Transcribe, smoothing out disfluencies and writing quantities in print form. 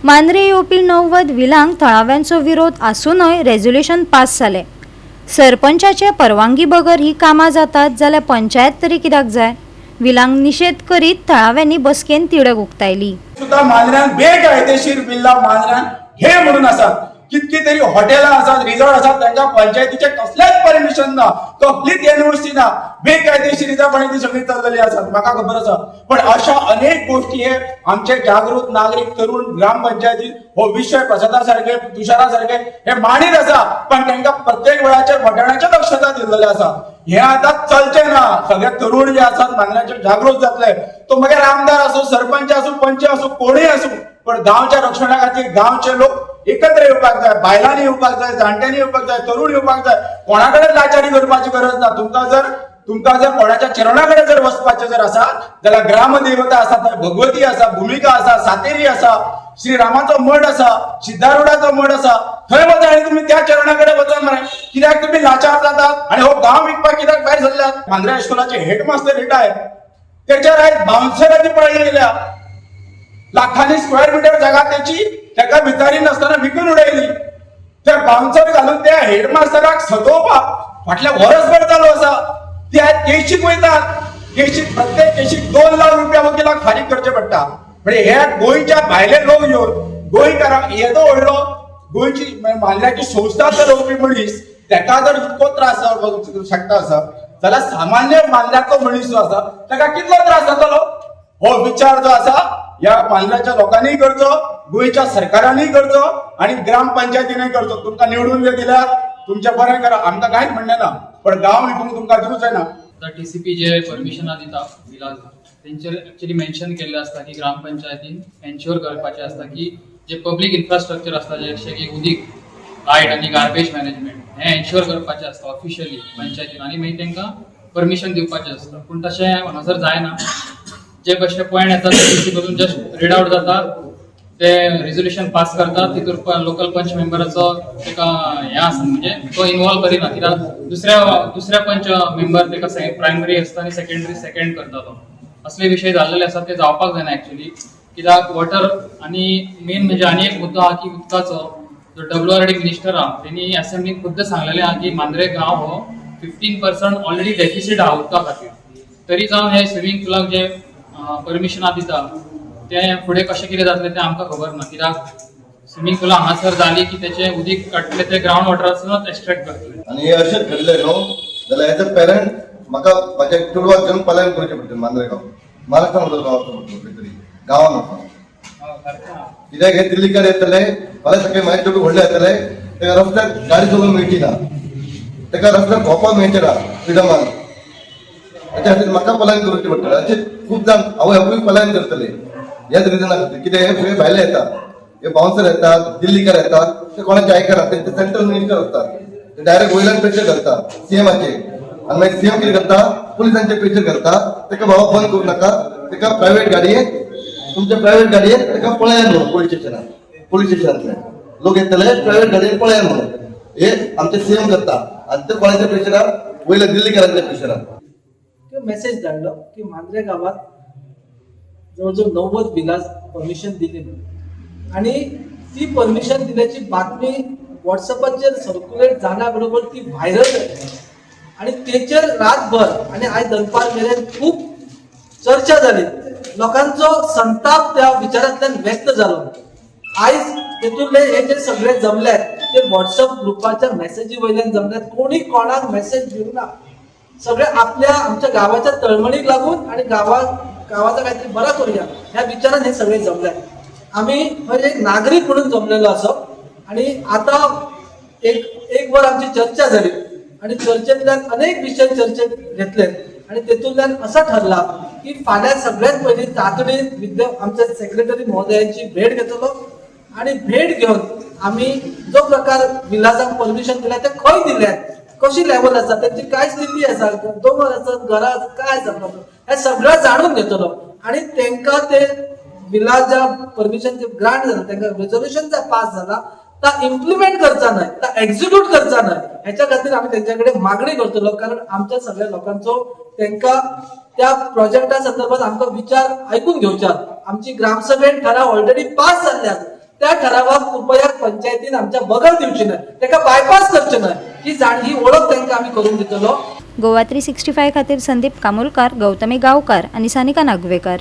मांद्रे येवपी 90 विलांक थळाव्यांचो विरोध आसूनय रेझोल्यूशन पास जाले। सरपंचाचे परवानगी बगर ही कामां जातात जाल्यार पंचायत तरी कित्याक जाय? विलांक निषेध करीत थळाव्यांनी बसकेन तिडक उक्तायली। सुद्धा मांद्र्यान बेकायदेशीर बिल्ला मांद्र्यान हे म्हणून आसा कितकी तरी हॉटेलां आसात, रिसॉर्ट आसात, तांकां पंचायतीचे कसलेच परमिशन ना, कंप्लीट एनओसी ना, बेकायदेशीरपणे ती सगळी चल्लेली आसात, म्हाका खबर आसा। पण अशा अनेक गोष्टी हे आमचे जागृत नागरिक तरुण ग्रामपंचायतीत हो विषय प्रसादा सारखे तुषारा सारखे हे मांडीत आसा, पण तांकां प्रत्येक वेळाचेर घोटाळ्याचे दक्षता दिल्लेले आसा। हे आता चलचे ना। सगळे तरुण जे आसात मांद्र्याचे जागृत जातले, तो मागीर आमदार असो, सरपंच असो, पंच असो, कोणीय असो, पण गांवच्या रक्षणा खातीर गांवचे लोक एकत्र येवपाक जाय, बायलांनी येवपाक जाय, जाणट्यांनी येवपाक जाय, तरुण येवपाक जाय। कोणाकडेच लाचारी करपाची गरज ना। तुमकां जर कोणाच्या चरणाकडे जर वचपाचें जर आसा जाल्यार ग्रामदेवता आसा, थंय भगवती आसा, भूमिका आसा, सातेरी आसा, श्रीरामाचो मठ आसा, सिद्धारुडाचो मठ आसा, थंय वचा आनी तुमी त्या चरणाकडे वचा मरे। कित्याक तुमी लाचार जातात आनी हो गांव विकपाक कित्याक भायर सरल्यात? मांद्र्या हायस्कुलाचे हेडमास्टर रिटायर, तेचेर आयज बाउन्सराची पळय गेल्या। लाखांनी स्क्वेअर मिटर जागा त्याची ताका भितारी नासतना विकून उडयली। ते बाउन्सर घालून त्या हेडमास्टराक सजोवपाक फाटल्या वर्सभर चालू आसा। ती आयज केशीक वयतात, केशीक प्रत्येक केशीक 2 लाख रुपया वकिलाक फारीक करचे पडटा। म्हणजे हे गोंयच्या भायले लोक येवन गोंयकारांक येदो व्हडलो गोंयची मांद्र्याची संस्था चलोवपी मनीस ताका जर इतको त्रास जावपाक शकता आसा जाल्यार सामान्य मांद्र्याचो मनीस जो आसा ताका कितलो त्रास जातलो? हो विचार जो आसा या मांद्र्याच्या लोकांनी करचो, गोंयच्या सरकारांनी करचो आणि ग्रामपंचायतीने करचो। तुमकां निवडून दिल्यार तुमचें बरें करा, आमकां कांयच म्हणणें ना, पण गांव विकूंक तुमकां दिवंक जायना। टीसीपी जे परमिशनां दिता विलाज तेंचेर एक्चुअली मेन्शन केल्लें आसता की ग्रामपंचायतीन एन्श्योर करपाचें आसता की जे पब्लीक इन्फ्रास्ट्रक्चर आसता जशें की उदीक, लायट आनी गार्बेज मॅनेजमेंट हें एन्श्योर करपाचें आसता ऑफिशियली पंचायतीन, आनी मागीर तांकां परमिशन दिवपाचें आसता। पूण तशें हांगासर जायना। जे कशे पॉयंट येतात टीसी कडून जस्ट रीड आउट जातात, ते रेझोल्यूशन पास करतात, तितूर लोकल पंच मेंबराचो तेका हें आसा, म्हणजे तो इन्वॉल्व करिना, कित्याक दुसऱ्या पंच मेंबर तेका प्रायमरी आसता आनी सेकंडरी सेकंड करता तो। असले विशय जाल्लेले आसात ते जावपाक जायना एक्चुअली, कित्याक वॉटर आनी मेन म्हणजे आनी एक मुद्दो आहा की उदकाचो। जो WRD मिनिस्टर आहा तेणी असेंब्लीक खुद्द सांगलेलें आहा की मांद्रे गांव हो 15% ऑलरेडी डेफिसीट आहा उदका खातीर। तरी जावन हे स्विमींग पूलाक जे परमिशनां दिता ते फुडें कशें कितें जातलें तें आमकां खबर ना, कित्याक स्विमींग पूल हांगासर जाली की तेचें उदीक काडटले ते ग्रावंड वॉटरांतूनच एक्सट्रॅक्ट करतले। आनी हे अशें घडलें न्हू जाल्यार एज अ पेरंट म्हाका म्हाज्या चेडवाक घेवन पलायन करचें पडटलें मांद्रे गांव, महाराष्ट्रान उदक गांवाचो खंय तरी गांवान वचून। कित्याक हे दिल्लीकार येतले, फाल्यां सकाळीं म्हाजे चेडूं व्हडलें येतले, ताका रस्त्यार गाडी चलोवंक मेळची ना, ताका रस्त्यार भोंवपाक मेळचें ना फ्रिडमान। ताच्या खातीर म्हाका पलायन करचें पडटलें। अशें खूब जाण हांवूय पलायन करतले ह्याच रिजना खातीर। कित्याक हे सगळे भायले येतात, हे बाउन्सर येतात, दिल्लीकार येतात, ते कोणाचे आयकनात, ते सेंट्रल मिनिस्टर असतात, ते डायरेक्ट वयल्यान प्रेशर घालतात सीएमाचे, आनी मागीर सीएम कितें करता, पुलिसांचे प्रेशर घालता, ताका बाबा बंद करूं नाका, ताका प्रायव्हेट गाडयेन तुमच्या प्रायव्हेट गाडयेन ताका पळयान म्हणून पुलीस स्टेशनांतले लोक येतले प्रायव्हेट गाडयेन पळयान म्हणून हे आमचे सीएम करता, आनी ते कोणाच्या प्रेशरार, वयल्या दिल्लीकारांच्या प्रेशरार मेसेज धाडलो की मांद्रे गावात जवळजवळ 90 विलाज परमिशन दिली आणि ती परमिशन दिल्याची बातमी व्हॉट्सअपाचेर सर्क्युलेट जाण्याबरोबर ती व्हायरल जाली आणि तेचेर रातभर आणि आयज दनपार मेरेन खूप चर्चा जाली। लोकांचो संताप त्या विचारांतल्यान व्यक्त जालो। आयज तेतूंतले हे जे सगळे जमल्यात ते व्हॉट्सअप ग्रुपाच्या मेसेजी वयल्यान जमल्यात, कोणी कोणाक मेसेज दिवना, सगळे आमच्या गावाच्या तळमळीक लागून आणि गावाचा काहीतरी बरा करूया ह्या विचारान हे सगळे जमल्यात। आम्ही एक नागरिक म्हणून जमलेलो असो आणि आता एक वर आमची चर्चा झाली आणि चर्चेतल्यान अनेक विषय चर्चेत घेतले आणि तेतूंतल्यान असं ठरला की फाल्यां सगळ्यात पयलीं तातडीन आमच्या सेक्रेटरी महोदयांची भेट घेतलो आणि भेट घेऊन आम्ही जो प्रकार विलासाक परमिशन दिल्या ते खंय दिल्यात, कशी लेवल आसा, त्यांची काय स्थिती आसा, दोंगर आसत, घरां आसत, काय आसा, हे सगळं जाणून घेतलो आणि तांकां ते विलाजा परमिशन ग्रांट झालं, तांकां रेझोल्यूशन पास झाला, ता इम्प्लिमेंट करचा नाही, ता एक्झिक्यूट करचा नाही, ह्याच्या खातीर आम्ही त्यांच्याकडे मागणी करतलो। कारण आमच्या सगळ्या लोकांचो तांकां त्या प्रोजेक्टा संदर्भात आमकां विचार ऐकून घेवच्यात। आमची ग्रामसभेत ठराव ऑलरेडी पास जाल्ल्यात, त्या ठरावाक कृपया पंचायतीन आमच्या बगल दिवची नाही, त्याका बायपास करचे नाही, ही ओळख त्यांना आम्ही करून दितलो. गोवा 365 खातीर संदीप कामोलकार, गौतमी गावकार आणि सानिका नागवेकर.